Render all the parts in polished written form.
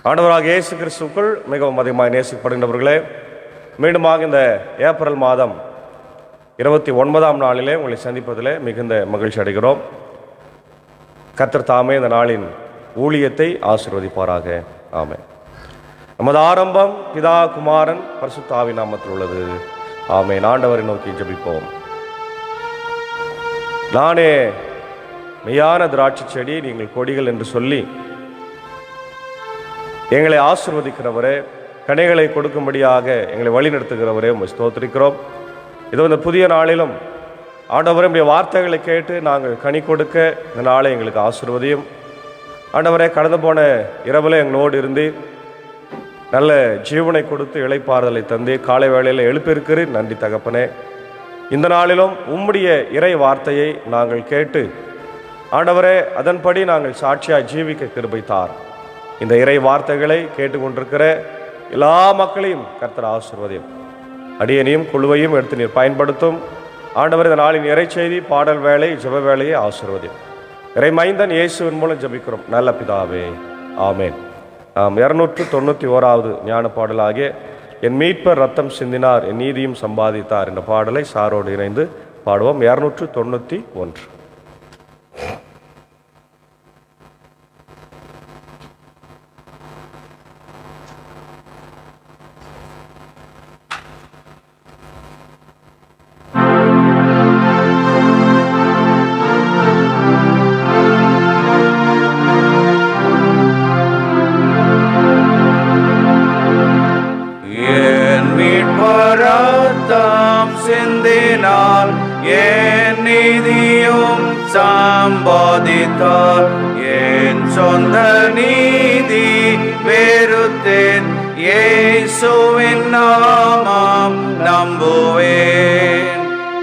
ஆண்டவராக இயேசு கிறிஸ்துவுக்குள் மிகவும் அதிகமாக நேசிக்கப்படுகின்றவர்களே, மீண்டுமாக இந்த ஏப்ரல் மாதம் 29ஆம் நாளிலே உங்களை சந்திப்பதிலே மிகுந்த மகிழ்ச்சி அடைகிறோம். கர்த்தர் தாமே இந்த நாளின் ஊழியத்தை ஆசீர்வதிப்பாராக. ஆமென். நமது ஆரம்பம் பிதா குமாரன் பரிசுத்த ஆவியின் நாமத்தில் உள்ளது. ஆமென். ஆண்டவரை நோக்கி ஜெபிப்போம். நானே மெய்யான திராட்சை செடி, நீங்கள் கொடிகள் என்று சொல்லி எங்களை ஆசீர்வதிக்கிறவரே, கனிகளை கொடுக்கும்படியாக எங்களை வழிநடத்துகிறவரே உம்மை ஸ்தோத்திரிக்கிறோம். இதோ இந்த புதிய நாளிலும் ஆண்டவருடைய வார்த்தைகளை கேட்டு நாங்கள் கனி கொடுக்க இந்த நாளை எங்களுக்கு ஆசீர்வதியும். ஆண்டவரே, கடந்து போன இரவில் எங்களோடு இருந்து நல்ல ஜீவனை கொடுத்து இளைப்பாறுதலை தந்து காலை வேளையில் எழுப்பியிருக்கிறீர். நன்றி தகப்பனே. இந்த நாளிலும் உம்முடைய இறை வார்த்தையை நாங்கள் கேட்டு ஆண்டவரே அதன்படி நாங்கள் சாட்சியாக ஜீவிக்க கிருபை தார். இந்த இறை வார்த்தைகளை கேட்டுக்கொண்டிருக்கிற எல்லா மக்களையும் கர்த்தர் ஆசீர்வதியும். அடியனையும் குழுவையும் எடுத்து நீர் பயன்படுத்தும். ஆண்டவர் இந்த நாளின் இறை செய்தி, பாடல் வேலை, ஜெப வேலையை ஆசீர்வதியும். இறை மைந்தன் இயேசுவின் மூலம் ஜெபிக்கிறோம் நல்ல பிதாவே. ஆமேன். 291வது ஞான பாடலாகிய என் மீட்பர் ரத்தம் சிந்தினார், என் நீதியும் சம்பாதித்தார் என்ற பாடலை சாரோடு இணைந்து பாடுவோம். 291. என் நீதியும் சம்பாதித்தார், என் சொந்த நீதி வெறுத்தேன், இயேசுவின் நாமம் நம்புவேன்.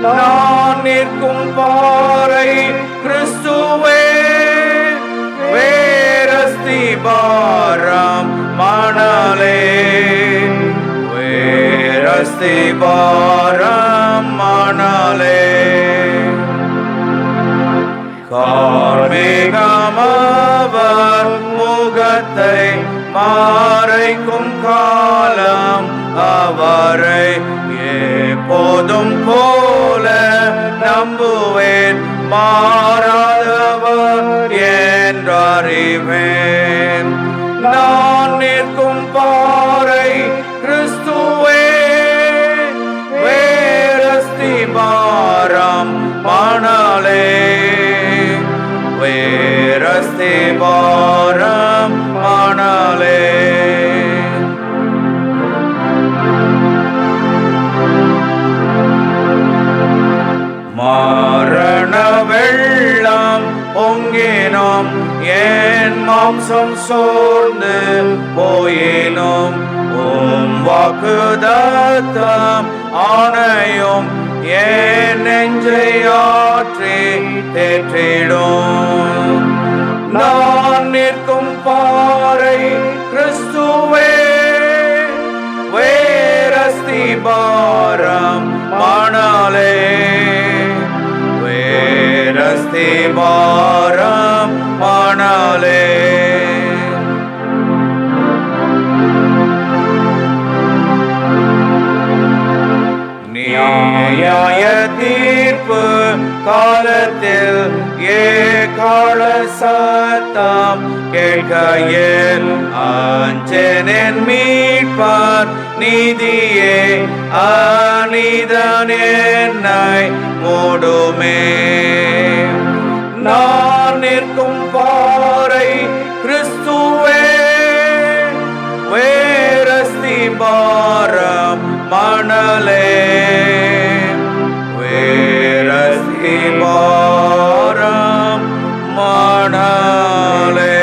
நான் நிற்கும் பாறை கிறிஸ்துவே, வேரஸ்தி பாரம் மணலே, வேரஸ்தி பாரம் மணலே. கார்மேகமவர் முகத்தை மறைக்கும் காலம், அவரை எப்போதும் போல நம்புவேன், மாறாதவர் என்றறிவேன். நான் நிற்கும் பாறை கிறிஸ்துவே, வேரஸ்தி பாரம் மணலே, வேரஸ்தி பாரம் மணலே. மரண வெள்ளம் பொங்கினோம், என் மாம்சம் சோர்ந்து போயினோம், உம் வாக்குதத்தம் ஆணையும் என் நெஞ்சை ஆற்றி தேற்றிடும். நான் நிற்கும் பாறை கிறிஸ்துவே, வேரஸ்தி பாரம் மணலே, வேரஸ்தி பாரம் மணலே. நியாய தீர்ப்பு காலத்தில் ஏகால சத்தம் கேட்கையில் அஞ்சனென் மீட்பார் நீதியே, அநீதன் என்னை மூடுமே. நான் நிற்கும் பாறை கிறிஸ்துவே, வேரஸ்தி பாரம் மணலே, வேரஸ்தி பாரம் மணலே.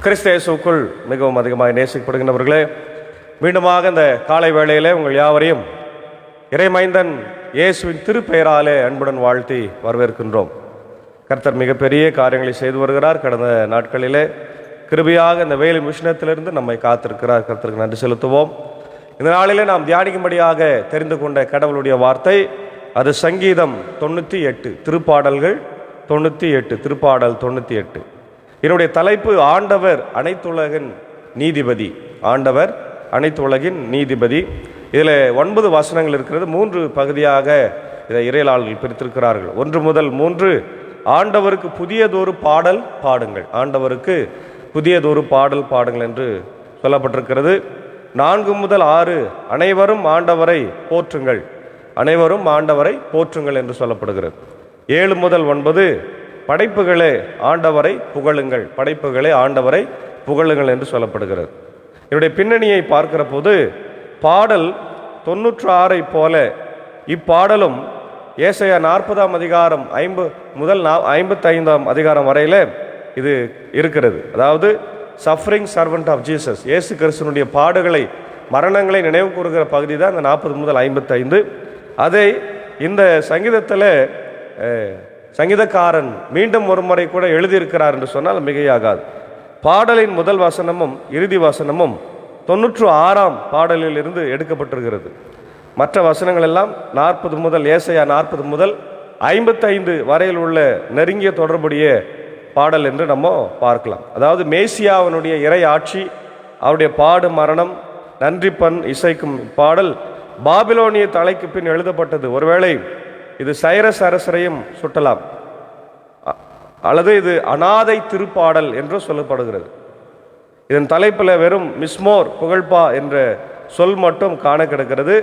கிறிஸ்து இயேசுவுக்குள் மிகவும் அதிகமாக நேசிக்கப்படுகின்றவர்களே, மீண்டுமாக இந்த காலை வேளையிலே உங்கள் யாவரையும் இறைமைந்தன் இயேசுவின் திருப்பெயராலே அன்புடன் வாழ்த்தி வரவேற்கின்றோம். கர்த்தர் மிகப்பெரிய காரியங்களை செய்து வருகிறார். கடந்த நாட்களிலே கிருபையாக இந்த வேலை மிஷனத்திலிருந்து நம்மை காத்திருக்கிறார். கர்த்தருக்கு நன்றி செலுத்துவோம். இந்த நாளிலே நாம் தியானிக்கும்படியாக தெரிந்து கொண்ட கடவுளுடைய வார்த்தை அது சங்கீதம் 98, திருப்பாடல்கள் 98, திருப்பாடல் 98. என்னுடைய தலைப்பு ஆண்டவர் அனைத்துலகின் நீதிபதி. ஆண்டவர் அனைத்துலகின் நீதிபதி. இதில் 9 வசனங்கள் இருக்கிறது. 3 பகுதியாக இதை இறையலாளர்கள் பிரித்திருக்கிறார்கள். 1 முதல் 3 ஆண்டவருக்கு புதியதொரு பாடல் பாடுங்கள். ஆண்டவருக்கு புதியதொரு பாடல் பாடுங்கள் என்று சொல்லப்பட்டிருக்கிறது. 4 முதல் 6 அனைவரும் ஆண்டவரை போற்றுங்கள். அனைவரும் ஆண்டவரை போற்றுங்கள் என்று சொல்லப்படுகிறது. 7 முதல் 9 படைப்புகளே ஆண்டவரை புகழுங்கள். படைப்புகளே ஆண்டவரை புகழுங்கள் என்று சொல்லப்படுகிறது. என்னுடைய பின்னணியை பார்க்கிற போது பாடல் 96 போல இப்பாடலும் ஏசாயா 40ஆம் அதிகாரம் 5 முதல் 55ஆம் அதிகாரம் வரையில இது இருக்கிறது. அதாவது சஃபரிங் சர்வெண்ட் ஆஃப் ஜீசஸ், இயேசு கிறிஸ்துவினுடைய பாடுகளை மரணங்களை நினைவு கூறுகிற பகுதி தான் இந்த 40 முதல் 55. அதை இந்த சங்கீதத்தில் சங்கீதக்காரன் மீண்டும் ஒரு முறை கூட எழுதியிருக்கிறார் என்று சொன்னால் மிகையாகாது. பாடலின் முதல் வசனமும் இறுதி வசனமும் 96ஆம் பாடலில் இருந்து எடுக்கப்பட்டிருக்கிறது. மற்ற வசனங்கள் எல்லாம் 40 முதல் ஏசாயா 40 முதல் 55 வரையில் உள்ள நெருங்கிய தொடர்புடைய பாடல் என்று நம்ம பார்க்கலாம். அதாவது மேசியாவினுடைய இறை ஆட்சி, அவருடைய பாடு மரணம், நன்றி பண் இசைக்கும் பாடல் பாபிலோனிய தலைக்கு பின் எழுதப்பட்டது. ஒருவேளை இது சைரஸ் அரசரையும் சுட்டலாம், அல்லது இது அனாதை திருப்பாடல் என்று சொல்லப்படுகிறது. இதன் தலைப்பில் வெறும் மிஸ்மோர் புகழ்பா என்ற சொல் மட்டும் காண கிடக்கிறது.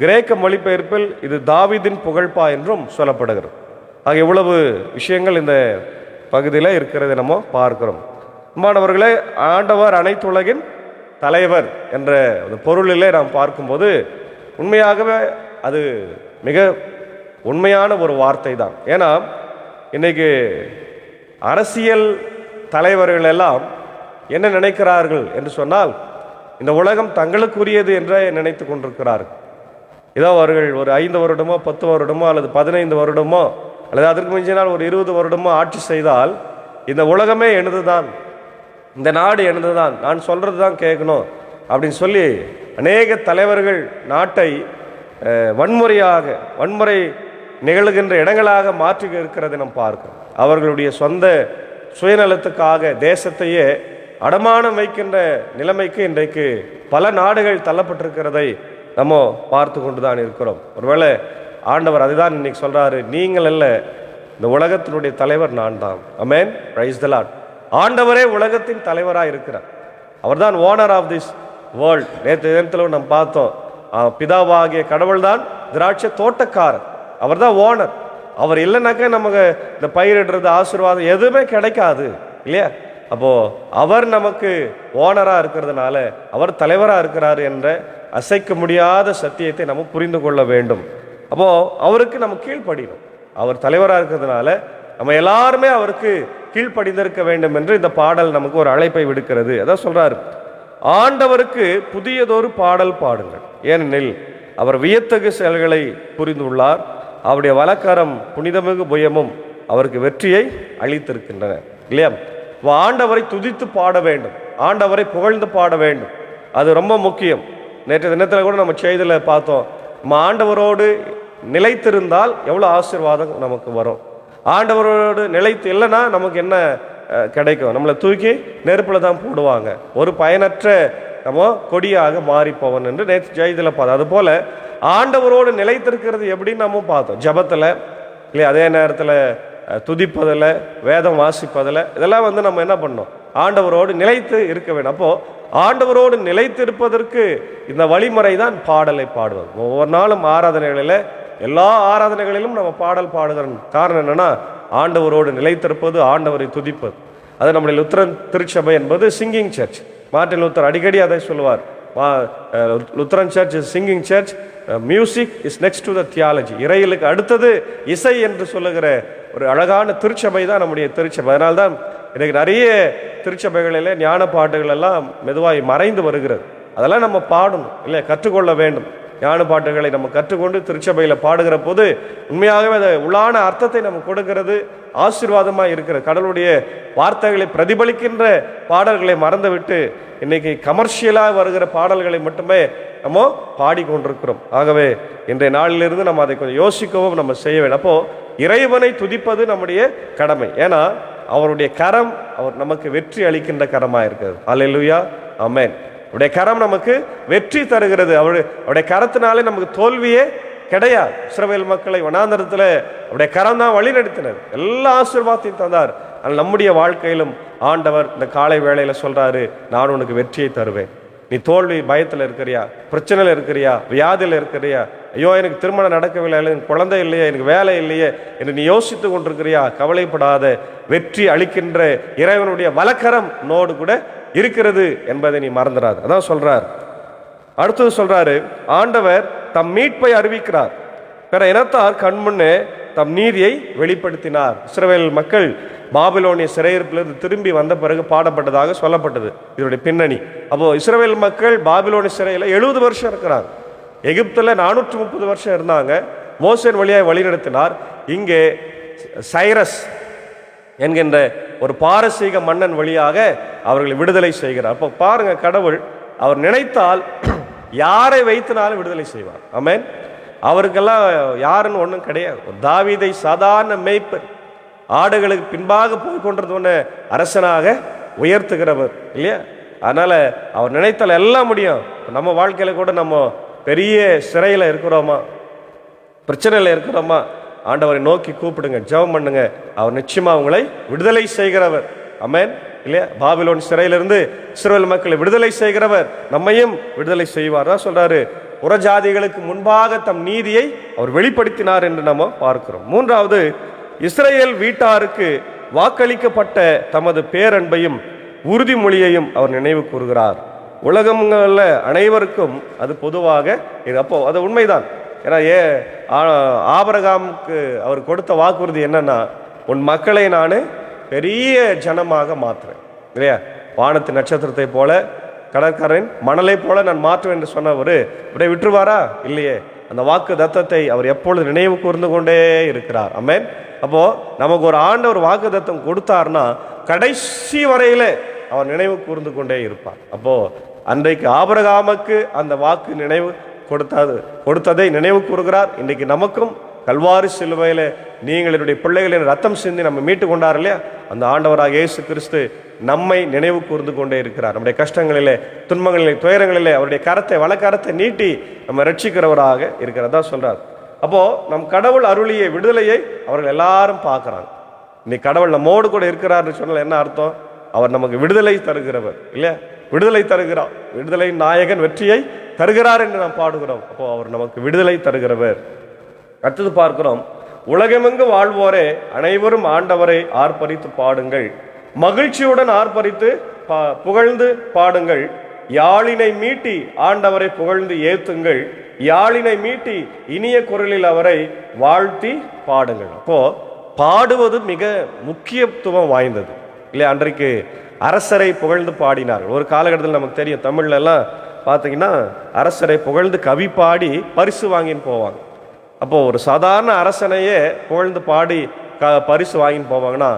கிரேக்க மொழிபெயர்ப்பில் இது தாவீதின் புகழ்பா என்றும் சொல்லப்படுகிறது. ஆக இவ்வளவு விஷயங்கள் இந்த பகுதியில் இருக்கிறது நம்ம பார்க்கிறோம். அன்பானவர்களே, ஆண்டவர் அனைத்துலகின் தலைவர் என்ற பொருளிலே நாம் பார்க்கும்போது உண்மையாகவே அது மிக உண்மையான ஒரு வார்த்தை தான். ஏன்னா இன்னைக்கு அரசியல் தலைவர்கள் எல்லாம் என்ன நினைக்கிறார்கள் என்று சொன்னால், இந்த உலகம் தங்களுக்குரியது என்றே நினைத்து கொண்டிருக்கிறார்கள். ஏதோ அவர்கள் ஒரு 5 வருடமோ 10 வருடமோ அல்லது 15 வருடமோ அல்லது அதற்கு மிஞ்சினால் ஒரு 20 வருடமோ ஆட்சி செய்தால் இந்த உலகமே எனதுதான், இந்த நாடு எனதுதான், நான் சொல்றது தான் கேட்கணும் அப்படின்னு சொல்லி அநேக தலைவர்கள் நாட்டை வன்முறை நிகழ்கின்ற இடங்களாக மாற்றி இருக்கிறதை நாம் பார்க்கிறோம். அவர்களுடைய சொந்த சுயநலத்துக்காக தேசத்தையே அடமானம் வைக்கின்ற நிலைமைக்கு இன்றைக்கு பல நாடுகள் தள்ளப்பட்டிருக்கிறதை நம்ம பார்த்து கொண்டு தான் இருக்கிறோம். ஒருவேளை ஆண்டவர் அதுதான் இன்னைக்கு சொல்றாரு, நீங்கள் அல்ல, இந்த உலகத்தினுடைய தலைவர் நான் தான். ஆமென், பிரைஸ் தி லார்ட். ஆண்டவரே உலகத்தின் தலைவராக இருக்கிறார். அவர் தான் ஓனர் ஆஃப் திஸ் வேர்ல்ட். நேற்று தினத்தில் நம்ம பார்த்தோம், பிதாவாகிய கடவுள் தான் திராட்சை தோட்டக்காரர், அவர் தான் ஓனர். அவர் இல்லைனாக்க நமக்கு இந்த பயிரிடுறது ஆசீர்வாதம் எதுவுமே கிடைக்காது இல்லையா? அப்போ அவர் நமக்கு ஓனராக இருக்கிறதுனால, அவர் தலைவராக இருக்கிறார் என்ற அசைக்க முடியாத சத்தியத்தை நம்ம புரிந்து கொள்ள வேண்டும். அப்போ அவருக்கு நம்ம கீழ்ப்படியணும். அவர் தலைவராக இருக்கிறதுனால நம்ம எல்லாருமே அவருக்கு கீழ்ப்படிந்திருக்க வேண்டும் என்று இந்த பாடல் நமக்கு ஒரு அழைப்பை விடுக்கிறது. அதான் சொல்றாரு, ஆண்டவருக்கு புதியதொரு பாடல் பாடுங்கள், ஏனெனில் அவர் வியத்தகு செயல்களை புரிந்துள்ளார். அவருடைய வலக்கரம் புனிதமிகு புயமும் அவருக்கு வெற்றியை அளித்திருக்கின்றன இல்லையா? ஆண்டவரை துதித்து பாட வேண்டும், ஆண்டவரை புகழ்ந்து பாட வேண்டும். அது ரொம்ப முக்கியம். நேற்று தினத்தில் கூட நம்ம செய்தியில் பார்த்தோம், நம்ம ஆண்டவரோடு நிலைத்திருந்தால் எவ்வளோ ஆசீர்வாதம் நமக்கு வரும். ஆண்டவரோடு நிலைத்து இல்லைன்னா நமக்கு என்ன கிடைக்கும்? நம்மளை தூக்கி நெருப்பில் தான் போடுவாங்க, ஒரு பயனற்ற நம்ம கொடியாக மாறி போவோம் என்று நேற்று செய்தியில் பார்த்தோம். அதுபோல் ஆண்டவரோடு நிலைத்திருக்கிறது எப்படின்னு நம்ம பார்த்தோம். ஜபத்தில் இல்லையா, அதே நேரத்தில் துதிப்பதில், வேதம் வாசிப்பதில், இதெல்லாம் நம்ம என்ன பண்ணோம்? ஆண்டவரோடு நிலைத்து இருக்க வேண்டும். அப்போது ஆண்டவரோடு நிலைத்து இருப்பதற்கு இந்த வழிமுறை தான் பாடலை பாடுவது. ஒவ்வொரு நாளும் ஆராதனைகளில், எல்லா ஆராதனைகளிலும் நம்ம பாடல் பாடுகிற காரணம் என்னன்னா, ஆண்டவரோடு நிலைத்திருப்பது, ஆண்டவரை துதிப்பது. அது நம்முடைய லுத்தரன் திருச்சபை என்பது சிங்கிங் சர்ச். மார்ட்டின் லூத்தர் அடிக்கடி அதை சொல்லுவார், Lutheran church is singing church, music is next to the theology. இறையிலுக்கு அடுத்தது இசை என்று சொல்லுகிற ஒரு அழகான திருச்சபை தான் நம்முடைய திருச்சபை. அதனால்தான் இன்றைக்கு நிறைய திருச்சபைகளில் ஞான பாட்டுகள் எல்லாம் மெதுவாக மறைந்து வருகிறது. அதெல்லாம் நம்ம பாடணும் இல்லை, கற்றுக்கொள்ள வேண்டும். ஞான பாட்டுகளை நம்ம கற்றுக்கொண்டு திருச்சபையில் பாடுகிற போது உண்மையாகவே அதை உள்ளான அர்த்தத்தை நம்ம கொடுக்கிறது ஆசீர்வாதமாக இருக்கிறது. கடவுளுடைய வார்த்தைகளை பிரதிபலிக்கின்ற பாடல்களை மறந்துவிட்டு இன்னைக்கு கமர்ஷியலாக வருகிற பாடல்களை மட்டுமே நம்ம பாடிக்கொண்டிருக்கிறோம். ஆகவே இன்றைய நாளிலிருந்து நம்ம அதை கொஞ்சம் யோசிக்கவும் நம்ம செய்ய வேண்டும். அப்போ இறைவனை துதிப்பது நம்முடைய கடமை. ஏன்னா அவருடைய கரம் அவர் நமக்கு வெற்றி அளிக்கின்ற கரமாக இருக்கிறது. அல்லேலூயா, ஆமென். அவருடைய கரம் நமக்கு வெற்றி தருகிறது. அவருடைய கரத்தினாலே நமக்கு தோல்வியே கிடையாது. இஸ்ரவேல் மக்களை வனாந்தரத்தில் அவருடைய கரம் தான் வழி நடத்தினது, எல்லா ஆசீர்வாதத்தையும் தந்தார். ஆனால் நம்முடைய வாழ்க்கையிலும் ஆண்டவர் இந்த காலை வேளையில் சொல்றாரு, நான் உனக்கு வெற்றியை தருவேன். நீ தோல்வி பயத்தில் இருக்கிறியா, பிரச்சனையில் இருக்கிறியா, வியாதியில் இருக்கிறியா, ஐயோ எனக்கு திருமணம் நடக்கவில்லை, எனக்கு குழந்தை இல்லையே, எனக்கு வேலை இல்லையே என்று நீ யோசித்து கொண்டிருக்கிறியா, கவலைப்படாத. வெற்றி அளிக்கின்ற இறைவனுடைய வலக்கரம் நோடு கூட இருக்கிறது என்பதை நீ மறந்துடாது. அதான் சொல்றார். அடுத்தது சொல்றாரு, ஆண்டவர் தம் மீட்பை அறிவிக்கிறார், பிற இனத்தார் கண்முன்னே தம் நீதியை வெளிப்படுத்தினார். இஸ்ரவேல் மக்கள் பாபிலோனிய சிறையிருப்பிலிருந்து திரும்பி வந்த பிறகு பாடப்பட்டதாக சொல்லப்பட்டது இதனுடைய பின்னணி. அப்போ இஸ்ரவேல் மக்கள் பாபிலோனிய சிறையில் 70 வருஷம் இருக்கிறாங்க. எகிப்தில் 430 வருஷம் இருந்தாங்க. மோசேயின் வழியாக வழிநடத்தினார். இங்கே சைரஸ் என்கின்ற ஒரு பாரசீக மன்னன் வழியாக அவர்களை விடுதலை செய்கிறார். அப்போ பாருங்க, கடவுள் அவர் நினைத்தால் யாரை வைத்தினாலும் விடுதலை செய்வார். ஆமென். அவருக்கெல்லாம் யாருன்னு ஒன்றும் கிடையாது. தாவீதை சாதாரண மேய்ப்பர், ஆடுகளுக்கு பின்பாக போய் கொண்டிருந்தவன அரசனாக உயர்த்துகிறவர் இல்லையா? அதனால அவர் நினைத்தால் எல்லாம் முடியும். நம்ம வாழ்க்கையில கூட நம்ம பெரிய சிறையில் இருக்கிறோமா, பிரச்சனையில் இருக்கிறோமா, ஆண்டவரை நோக்கி கூப்பிடுங்க, ஜெபம் பண்ணுங்க, அவர் நிச்சயமா உங்களை விடுதலை செய்கிறவர். ஆமென் இல்லையா? பாபிலோன் சிறையிலிருந்து இஸ்ரவேல் மக்களை விடுதலை செய்கிறவர் நம்மையும் விடுதலை செய்வார். தான் சொல்றாரு, புறஜாதிகளுக்கு முன்பாக தம் நீதியை அவர் வெளிப்படுத்தினார் என்று நம்ம பார்க்கிறோம். மூன்றாவது, இஸ்ரவேல் வீட்டாருக்கு வாக்களிக்கப்பட்ட தமது பேரன்பையும் உறுதிமொழியையும் அவர் நினைவு கூறுகிறார். உலகங்களில் அனைவருக்கும் அது பொதுவாக இது. அப்போ அது உண்மைதான். ஏன்னா ஆபிரகாமுக்கு அவர் கொடுத்த வாக்குறுதி என்னன்னா, உன் மக்களை நான் பெரிய ஜனமாக மாற்றுறேன் இல்லையா? வானத்து நட்சத்திரத்தை போல, கடற்கரையின் மணலை போல நான் மாற்றுவேன் என்று சொன்னவர் இப்படியே விட்டுருவாரா? இல்லையே. அந்த வாக்கு தத்தத்தை அவர் எப்பொழுது நினைவு கூர்ந்து கொண்டே இருக்கிறார். ஆமென். அப்போ நமக்கு ஒரு ஆண்டவர் வாக்கு தத்தம் கொடுத்தார்னா கடைசி வரையில அவர் நினைவு கூர்ந்து கொண்டே இருப்பார். அப்போ அன்றைக்கு ஆபிரகாமுக்கு அந்த வாக்கு நினைவு கொடுத்ததை நினைவு கூறுகிறார். இன்றைக்கு நமக்கும் கல்வாரி சிலுவையில் நீங்கள் என்னுடைய பிள்ளைகளின் ரத்தம் சிந்தி நம்ம மீட்டு கொண்டார் இல்லையா? அந்த ஆண்டவராக இயேசு கிறிஸ்து நம்மை நினைவு கூர்ந்து கொண்டே இருக்கிறார். நம்முடைய கஷ்டங்களிலே, துன்பங்களிலே, துயரங்களிலே அவருடைய கரத்தை, வலக்கரத்தை நீட்டி நம்ம ரட்சிக்கிறவராக இருக்கிறதா சொல்றார். அப்போ நம் கடவுள் அருளிய விடுதலையை அவர்கள் எல்லாரும் பார்க்கிறாங்க. இன்னைக்கு கடவுள் நம்மோடு கூட இருக்கிறார்னு சொன்னால் என்ன அர்த்தம்? அவர் நமக்கு விடுதலை தருகிறவர் இல்லையா? விடுதலை தருகிறார். விடுதலை நாயகன் வெற்றியை தருகிறார் என்று நாம் பாடுகிறோம். அப்போ அவர் நமக்கு விடுதலை தருகிறவர். அடுத்தது பார்க்கிறோம், உலகமெங்கு வாழ்வோரே அனைவரும் ஆண்டவரை ஆர்ப்பரித்து பாடுங்கள், மகிழ்ச்சியுடன் ஆர்ப்பரித்து புகழ்ந்து பாடுங்கள், யாழினை மீட்டி ஆண்டவரை புகழ்ந்து ஏத்துங்கள், யாழினை மீட்டி இனிய குரலில் அவரை வாழ்த்தி பாடுங்கள். அப்போ பாடுவது மிக முக்கியத்துவம் வாய்ந்தது இல்லையா? அன்றைக்கு அரசரை புகழ்ந்து பாடினார்கள். ஒரு காலகட்டத்தில் நமக்கு தெரியும், தமிழ்ல எல்லாம் பார்த்தீங்கன்னா அரசரை புகழ்ந்து கவி பாடி பரிசு வாங்கின்னு போவாங்க. அப்போ ஒரு சாதாரண அரசனையே புகழ்ந்து பாடி பரிசு வாங்கின்னு போவாங்கன்னா,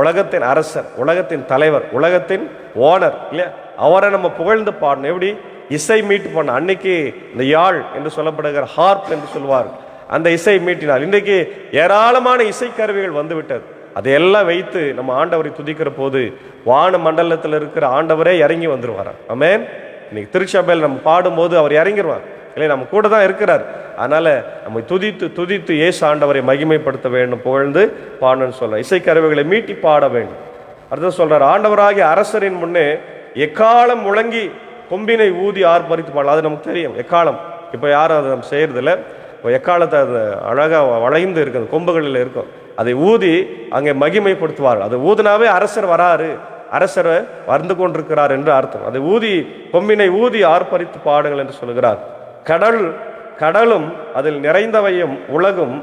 உலகத்தின் அரசர், உலகத்தின் தலைவர், உலகத்தின் ஓனர் இல்லையா? அவரை நம்ம புகழ்ந்து பாடணும். எப்படி? இசை மீட்டு பண்ண. அன்னைக்கு இந்த யாழ் என்று சொல்லப்படுகிற ஹார்ப் என்று சொல்வார், அந்த இசை மீட்டினார். இன்றைக்கு ஏராளமான இசைக்கருவிகள் வந்து விட்டது. அதையெல்லாம் வைத்து நம்ம ஆண்டவரை துதிக்கிற போது வான மண்டலத்தில் இருக்கிற ஆண்டவரே இறங்கி வந்துருவார். ஆமென். இன்னைக்கு திருச்சபையில் நம்ம பாடும்போது அவர் இறங்கிடுவார் இல்லை, நம்ம கூட தான் இருக்கிறார். அதனால நம்ம துதித்து துதித்து இயேசு ஆண்டவரை மகிமைப்படுத்த வேண்டும், புகழ்ந்து பாடணும்னு சொல்ற. இசைக்கருவிகளை மீட்டி பாட வேண்டும். அடுத்து சொல்றார், ஆண்டவராகிய அரசரின் முன்னே எக்காலம் முழங்கி கொம்பினை ஊதி ஆர்ப்பரித்து பாடலாம். அது நமக்கு தெரியும் எக்காலம். இப்போ யாரும் அதை நம்ம செய்யறதில்ல. இப்போ எக்காலத்தை அது அழகாக வளைந்து இருக்குது, கொம்புகளில் இருக்கும். அதை ஊதி அங்கே மகிமைப்படுத்துவார்கள். அதை ஊதினாவே அரசர் வராரு, அரசர் வந்து கொண்டிருக்கிறார் என்று அர்த்தம். அதை ஊதி, கொம்பினை ஊதி ஆர்ப்பரித்து பாடுங்கள் என்று சொல்கிறார். கடலும் அதில் நிறைந்தவையும் உலகும்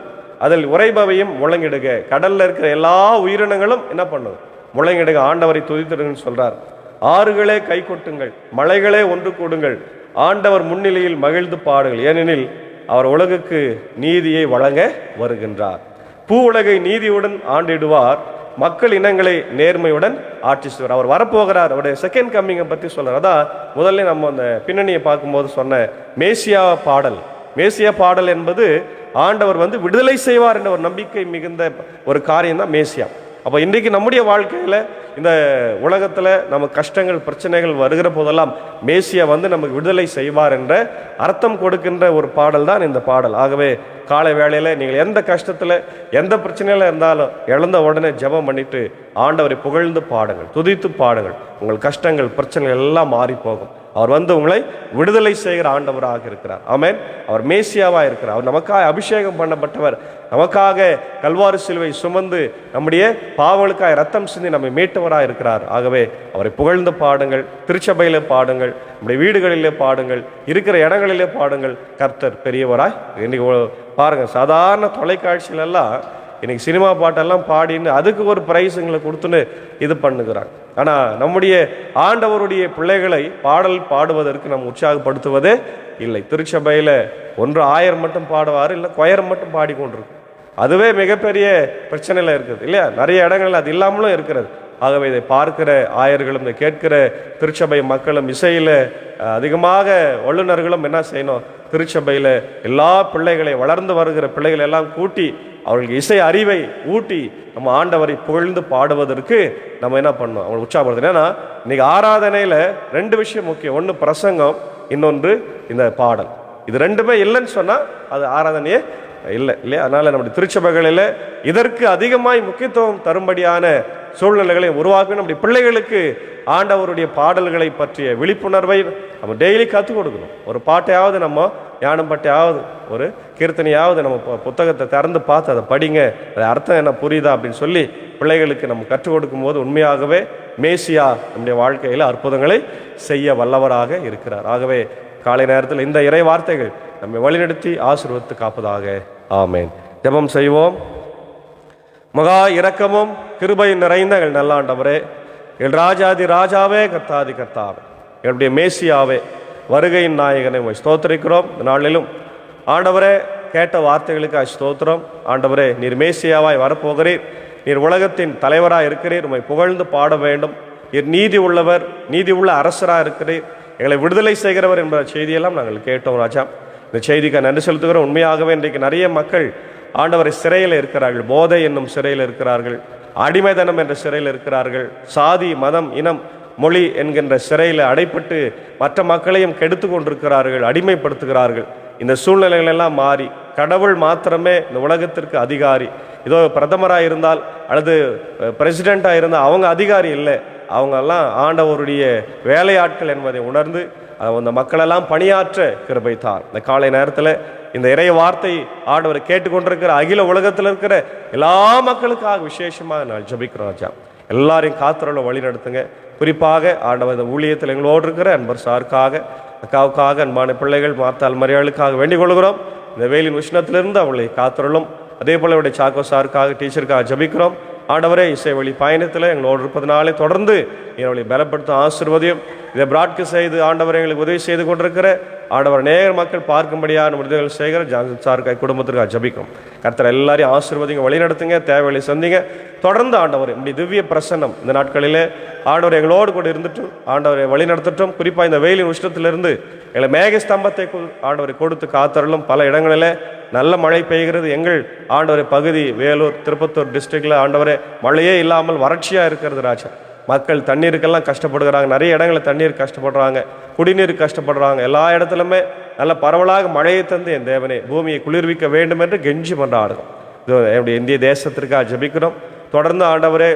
அதில் உறைபவையும் முழங்கிடுக. கடல்ல இருக்கிற எல்லா உயிரினங்களும் என்ன பண்ணும்? முழங்கிடுக, ஆண்டவரை துதித்திடுங்கன்னு சொல்றார். ஆறுகளே கை கொட்டுங்கள், மலைகளே ஒன்று கூடுங்கள், ஆண்டவர் முன்னிலையில் மகிழ்ந்து பாடுங்கள், ஏனெனில் அவர் உலகுக்கு நீதியை வழங்க வருகின்றார். பூ உலகை நீதியுடன் ஆண்டிடுவார், மக்கள் இனங்களை நேர்மையுடன் ஆட்சி செய்வார். அவர் வரப்போகிறார், அவருடைய செகண்ட் கம்மிங்கை பற்றி சொல்றார். அதான் முதல்ல நம்ம அந்த பின்னணியை பார்க்கும்போது சொன்ன மேசியா பாடல். மேசியா பாடல் என்பது ஆண்டவர் விடுதலை செய்வார் என்ற ஒரு நம்பிக்கை மிகுந்த ஒரு காரியம் தான் மேசியா. அப்போ இன்றைக்கு நம்முடைய வாழ்க்கையில் இந்த உலகத்தில் நம்ம கஷ்டங்கள் பிரச்சனைகள் வருகிற போதெல்லாம் மேசியா நமக்கு விடுதலை செய்வார் என்ற அர்த்தம் கொடுக்கின்ற ஒரு பாடல் தான் இந்த பாடல். ஆகவே காலை வேளையில் நீங்கள் எந்த கஷ்டத்தில் எந்த பிரச்சனையில் இருந்தாலும் எழுந்த உடனே ஜெபம் பண்ணிட்டு ஆண்டவரை புகழ்ந்து பாடுங்கள், துதித்து பாடுங்கள். உங்கள் கஷ்டங்கள் பிரச்சனைகள் எல்லாம் மாறி போகும். அவர் உங்களை விடுதலை செய்கிற ஆண்டவராக இருக்கிறார். ஆமென். அவர் மேசியாவாக இருக்கிறார். அவர் நமக்காக அபிஷேகம் பண்ணப்பட்டவர், நமக்காக கல்வாரி சிலுவை சுமந்து நம்முடைய பாவங்களுக்காக ரத்தம் சிந்தி நம்மை மீட்டவராக இருக்கிறார். ஆகவே அவரை புகழ்ந்து பாடுங்கள், திருச்சபையிலே பாடுங்கள், நம்முடைய வீடுகளிலே பாடுங்கள், இருக்கிற இடங்களிலே பாடுங்கள். கர்த்தர் பெரியவராய். இன்னைக்கு பாருங்க, சாதாரண தொலைக்காட்சியிலெல்லாம் இன்னைக்கு சினிமா பாட்டெல்லாம் பாடின்னு அதுக்கு ஒரு பிரைஸுங்களை கொடுத்துன்னு இது பண்ணுகிறாங்க. ஆனால் நம்முடைய ஆண்டவருடைய பிள்ளைகளை பாடல் பாடுவதற்கு நம்ம உற்சாகப்படுத்துவதே இல்லை. திருச்சபையில் 1000 மட்டும் பாடுவார், இல்லை கொயர் மட்டும் பாடிக்கொண்டிருக்கு. அதுவே மிகப்பெரிய பிரச்சனையில் இருக்குது இல்லையா? நிறைய இடங்கள் அது இல்லாமலும் இருக்கிறது. ஆகவே இதை பார்க்கிற ஆயர்களும், இதை கேட்கிற திருச்சபை மக்களும், இசையில் அதிகமாக வல்லுநர்களும் என்ன செய்யணும்? திருச்சபையில் எல்லா பிள்ளைகளை, வளர்ந்து வருகிற பிள்ளைகளை எல்லாம் கூட்டி அவர்களுக்கு இசை அறிவை ஊட்டி நம்ம ஆண்டவரை புகழ்ந்து பாடுவதற்கு நம்ம என்ன பண்ணணும்? அவங்களை உற்சாகப்படுத்தணும். ஏன்னா இன்னைக்கு ஆராதனையில் 2 விஷயம் முக்கியம். ஒன்று பிரசங்கம், இன்னொன்று இந்த பாடல். இது ரெண்டுமே இல்லைன்னு சொன்னால் அது ஆராதனையே இல்லை இல்லையா? அதனால் நம்முடைய திருச்சபைகளில் இதற்கு அதிகமாய் முக்கியத்துவம் தரும்படியான சூழ்நிலைகளை உருவாக்கணும். நம்முடைய பிள்ளைகளுக்கு ஆண்டவருடைய பாடல்களை பற்றிய விழிப்புணர்வை நம்ம டெய்லி கற்றுக் கொடுக்கணும். ஒரு பாட்டையாவது நம்ம ஞானம் பட்டையாவது, ஒரு கீர்த்தனையாவது நம்ம புத்தகத்தை திறந்து பார்த்து அதை படிங்க, அது அர்த்தம் என்ன புரியுதா அப்படின்னு சொல்லி பிள்ளைகளுக்கு நம்ம கற்றுக் கொடுக்கும் போது உண்மையாகவே மேசியா நம்முடைய வாழ்க்கையில் அற்புதங்களை செய்ய வல்லவராக இருக்கிறார். ஆகவே காலை நேரத்தில் இந்த இறை வார்த்தைகள் நம்மை வழிநடத்தி ஆசீர்வதித்து காப்பதாக. ஆமேன். ஜெபம் செய்வோம். மகா இரக்கமும் கிருபை நிறைந்த எங்கள் நல்ல ஆண்டவரே, எங்கள் ராஜாதி ராஜாவே, கர்த்தாதி கர்த்தாவே, எங்களுடைய மேசியாவே, வருகையின் நாயகனை உம்மை ஸ்தோத்திரிக்கிறோம். இந்த நாளிலும் ஆண்டவரே கேட்ட வார்த்தைகளுக்கு ஸ்தோத்திரம். ஆண்டவரே, நீர் மேசியாவாய் வரப்போகிறீர், நீர் உலகத்தின் தலைவராக இருக்கிறீர், உம்மை புகழ்ந்து பாட வேண்டும். நீர் நீதி உள்ளவர், நீதி உள்ள அரசராக இருக்கிறீர், எங்களை விடுதலை செய்கிறவர் என்ற செய்தியெல்லாம் நாங்கள் கேட்டோம் ராஜா. இந்த செய்திக்கு நன்றி செலுத்துகிறோம். உண்மையாகவே இன்றைக்கு நிறைய மக்கள் ஆண்டவரை சிறையில் இருக்கிறார்கள், போதை என்னும் சிறையில் இருக்கிறார்கள், அடிமைதனம் என்ற சிறையில் இருக்கிறார்கள், சாதி மதம் இனம் மொழி என்கின்ற சிறையில் அடைப்பட்டு மற்ற மக்களையும் கெடுத்து கொண்டிருக்கிறார்கள், அடிமைப்படுத்துகிறார்கள். இந்த சூழ்நிலைகள் எல்லாம் மாறி கடவுள் மாத்திரமே இந்த உலகத்திற்கு அதிகாரி. இதோ பிரதமராக இருந்தால் அல்லது பிரசிடெண்ட்டாக இருந்தால் அவங்க அதிகாரி இல்லை, அவங்கெல்லாம் ஆண்டவருடைய வேலையாட்கள் என்பதை உணர்ந்து அந்த மக்களெல்லாம் பணியாற்ற கிருபை தார். இந்த காலை நேரத்தில் இந்த இறை வார்த்தை ஆண்டவரை கேட்டுக்கொண்டிருக்கிற அகில உலகத்தில் இருக்கிற எல்லா மக்களுக்காக விசேஷமாக நான் ஜெபிக்கிறோம் ராஜா. எல்லாரையும் காத்துறல வழி நடத்துங்க. குறிப்பாக ஆண்டவர் இந்த ஊழியத்தில் எங்களோடு இருக்கிற அன்பர் சாருக்காக, அக்காவுக்காக, அன்பான பிள்ளைகள் மாத்தால் மரியாளுக்காக வேண்டிக் கொள்கிறோம். இந்த வெயிலின் உஷ்ணத்திலிருந்து அவளை காத்துறலும். அதே போல் அவருடைய சாக்கோ சாருக்காக, டீச்சருக்காக ஜெபிக்கிறோம். ஆண்டவரே, இசை வழி பயணத்தில் எங்களோடு இருப்பதனாலே தொடர்ந்து எங்களை பலப்படுத்தும் ஆசீர்வதியும். இதை பிராட்காஸ்ட் செய்து ஆண்டவரை எங்களுக்கு உதவி செய்து கொண்டிருக்கிற ஆண்டவர் நேர மக்கள் பார்க்கும்படியான விடுதலைகள் செய்கிற ஜான்சன் சாருக்காய் குடும்பத்திற்காக ஜபிக்கும். கர்த்தர் எல்லாரையும் ஆசீர்வதிங்க, வழி நடத்துங்க, தேவைகளை சந்திங்க. தொடர்ந்து ஆண்டவர் இப்படி திவ்ய பிரசன்னம் இந்த நாட்களிலே ஆண்டவர் எங்களோடு கூட இருந்துட்டு ஆண்டவரை வழி நடத்தட்டும். குறிப்பாக இந்த வெயிலின் உஷ்ணத்திலிருந்து எங்களை மேக ஸ்தம்பத்தை ஆண்டவரை கொடுத்து காத்தரலும். பல இடங்களில் நல்ல மழை பெய்கிறது. எங்கள் ஆண்டவரை பகுதி வேலூர், திருப்பத்தூர் டிஸ்ட்ரிக்டில் ஆண்டவரே மழையே இல்லாமல் வறட்சியாக இருக்கிறது ராஜா. மக்கள் தண்ணீருக்கெல்லாம் கஷ்டப்படுகிறாங்க. நிறைய இடங்களில் தண்ணீர் கஷ்டப்படுறாங்க, குடிநீர் கஷ்டப்படுறாங்க. எல்லா இடத்துலையுமே நல்ல பரவலாக மழையை தந்து என் தேவனே பூமியை குளிர்விக்க வேண்டும் என்று கெஞ்சி கொண்டாடுறோம். இது என்னுடைய இந்திய தேசத்திற்காக ஜெபிக்கிறோம். தொடர்ந்து ஆண்டவரே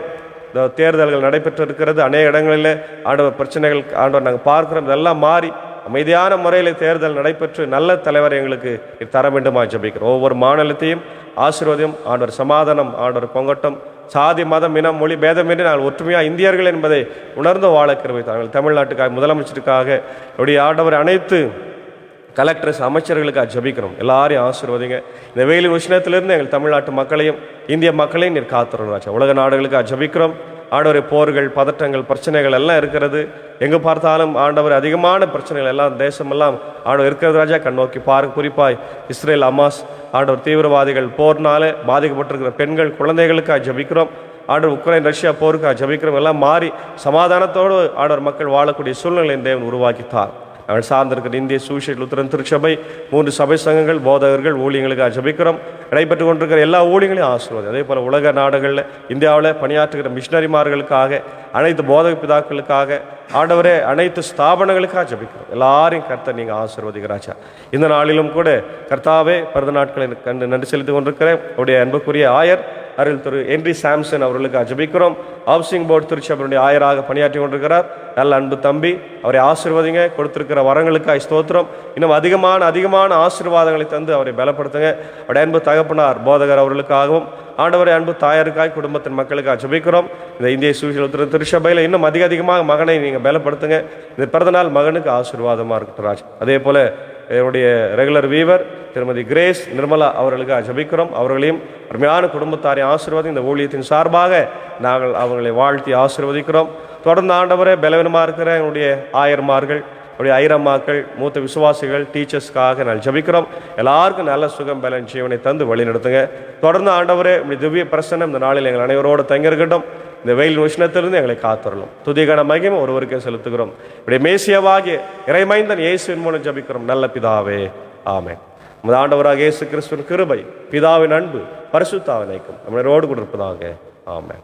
இந்த தேர்தல்கள் நடைபெற்று இருக்கிறது. அநேக இடங்களில் ஆண்டவர் பிரச்சனைகள் ஆண்டவர் நாங்கள் பார்க்கிறோம். இதெல்லாம் மாறி அமைதியான முறையில் தேர்தல் நடைபெற்று நல்ல தலைவர் எங்களுக்கு தர வேண்டுமா ஜெபிக்கிறோம். ஒவ்வொரு மாநிலத்தையும் ஆசீர்வாதம் ஆண்டவர், சமாதானம் ஆண்டவர் பொங்கட்டும். சாதி மதம் இனம் மொழி பேதமின்றி நாங்கள் ஒற்றுமையாக இந்தியர்கள் என்பதை உணர்ந்து வாழ கிருபை தாங்கள். தமிழ்நாட்டுக்காக, முதலமைச்சருக்காக, என்னுடைய ஆண்டவர் அனைத்து கலெக்டர்ஸ் அமைச்சர்களுக்காக ஜபிக்கிறோம். எல்லாரையும் ஆசீர்வதிங்க. இந்த வெயில் உஷ்ணத்திலிருந்து எங்கள் தமிழ்நாட்டு மக்களையும் இந்திய மக்களையும் நீர் காத்துறோம் ராஜா. உலக நாடுகளுக்காக ஜபிக்கிறோம். ஆண்டவரை போர்கள், பதட்டங்கள், பிரச்சனைகள் எல்லாம் இருக்கிறது. எங்கே பார்த்தாலும் ஆண்டவர் அதிகமான பிரச்சனைகள் எல்லாம் தேசமெல்லாம் ஆண்டவர் இருக்கிறது ராஜா கண் நோக்கி பாருங்க. குறிப்பாய் இஸ்ரேல் அமாஸ் ஆண்டவர் தீவிரவாதிகள் போர்னால பாதிக்கப்பட்டிருக்கிற பெண்கள் குழந்தைகளுக்காக ஜெபிக்கிறோம். ஆண்டவர் உக்ரைன் ரஷ்யா போருக்காக ஜெபிக்கிறோம். எல்லாம் மாறி சமாதானத்தோடு ஆண்டவர் மக்கள் வாழக்கூடிய சூழ்நிலை தேவன் உருவாக்கித்தார். நாங்கள் சார்ந்திருக்கிற இந்திய சுவிசேஷ லுத்தரன் திருச்சபை 3 சபை சங்கங்கள் போதகர்கள் ஊழியங்களுக்காக ஜெபிக்கிறோம். நடைபெற்று கொண்டிருக்கிற எல்லா ஊழியங்களையும் ஆசீர்வாதம். அதே போல் உலக நாடுகளில் இந்தியாவில் பணியாற்றுகிற மிஷினரிமார்களுக்காக அனைத்து போதக பிதாக்களுக்காக ஆண்டவரே அனைத்து ஸ்தாபனங்களுக்காக ஜெபிக்கிறோம். எல்லாரையும் கர்த்தர் நீங்கள் ஆசீர்வதிக்கிறாச்சா. இந்த நாளிலும் கூட கர்த்தாவே பிறந்த நாட்களை கண்டு நன்றி செலுத்தி கொண்டிருக்கிறேன். அவருடைய அன்புக்குரிய ஆயர் அருள் திரு ஹென்றி சாம்சன் அவர்களுக்கு ஜெபிக்கிறோம். ஹவுசிங் போர்டு திருச்சபையுடைய ஆயராக பணியாற்றி கொண்டிருக்கிறார். நல்ல அன்பு தம்பி, அவரை ஆசீர்வதிங்க. கொடுத்திருக்கிற வரங்களுக்காக ஸ்தோத்திரம். இன்னும் அதிகமான ஆசீர்வாதங்களை தந்து அவரை பலப்படுத்துங்க. அவருடைய அன்பு தகப்பனார் போதகர் அவர்களுக்காகவும் ஆண்டவரை அன்பு தாயாருக்காய் குடும்பத்தின் மக்களுக்காக ஜெபிக்கிறோம். இந்த இந்திய சுவிசேஷ திருச்சபையில் இன்னும் அதிகமாக மகனை நீங்கள் பலப்படுத்துங்க. இந்த பிறந்தநாள் மகனுக்கு ஆசீர்வாதமாக இருக்கட்டும் ராஜ். அதே போல் என்னுடைய ரெகுலர் வீவர் திருமதி கிரேஸ் நிர்மலா அவர்களுக்காக ஜெபிக்கிறோம். அவர்களையும் அருமையான குடும்பத்தாரையும் ஆசீர்வாதம். இந்த ஊழியத்தின் சார்பாக நாங்கள் அவங்களை வாழ்த்தி ஆசீர்வதிக்கிறோம். தொடர்ந்து ஆண்டவரே பலவீனமாக இருக்கிற என்னுடைய ஆயர்மார்கள், அவருடைய ஐரம்மாக்கள், மூத்த விசுவாசிகள், டீச்சர்ஸ்க்காக நாங்கள் ஜெபிக்கிறோம். எல்லாருக்கும் நல்ல சுகம் பலன் ஜீவனை தந்து வழி நடத்துங்க. தொடர்ந்து ஆண்டவரே உடைய திவ்ய பிரசன்னம் இந்த நாளில் எங்கள் அனைவரோடு தங்கியிருக்கட்டும். இந்த வெயில் உஷ்ணத்திலிருந்து எங்களை காத்துறலும். துதிகன மகிமை ஒருவருக்கே செலுத்துகிறோம். இப்படி மேசியாவாகிய இறைமைந்தன் இயேசுவின் மூலம் ஜெபிக்கிறோம் நல்ல பிதாவே, ஆமென். நமது ஆண்டவராக இயேசு கிறிஸ்துவின் கிருபை, பிதாவின் அன்பு, பரிசுத்த ஆவியின் ஐக்கியம் நம்மளோடு கூட இருப்பதாக, ஆமென்.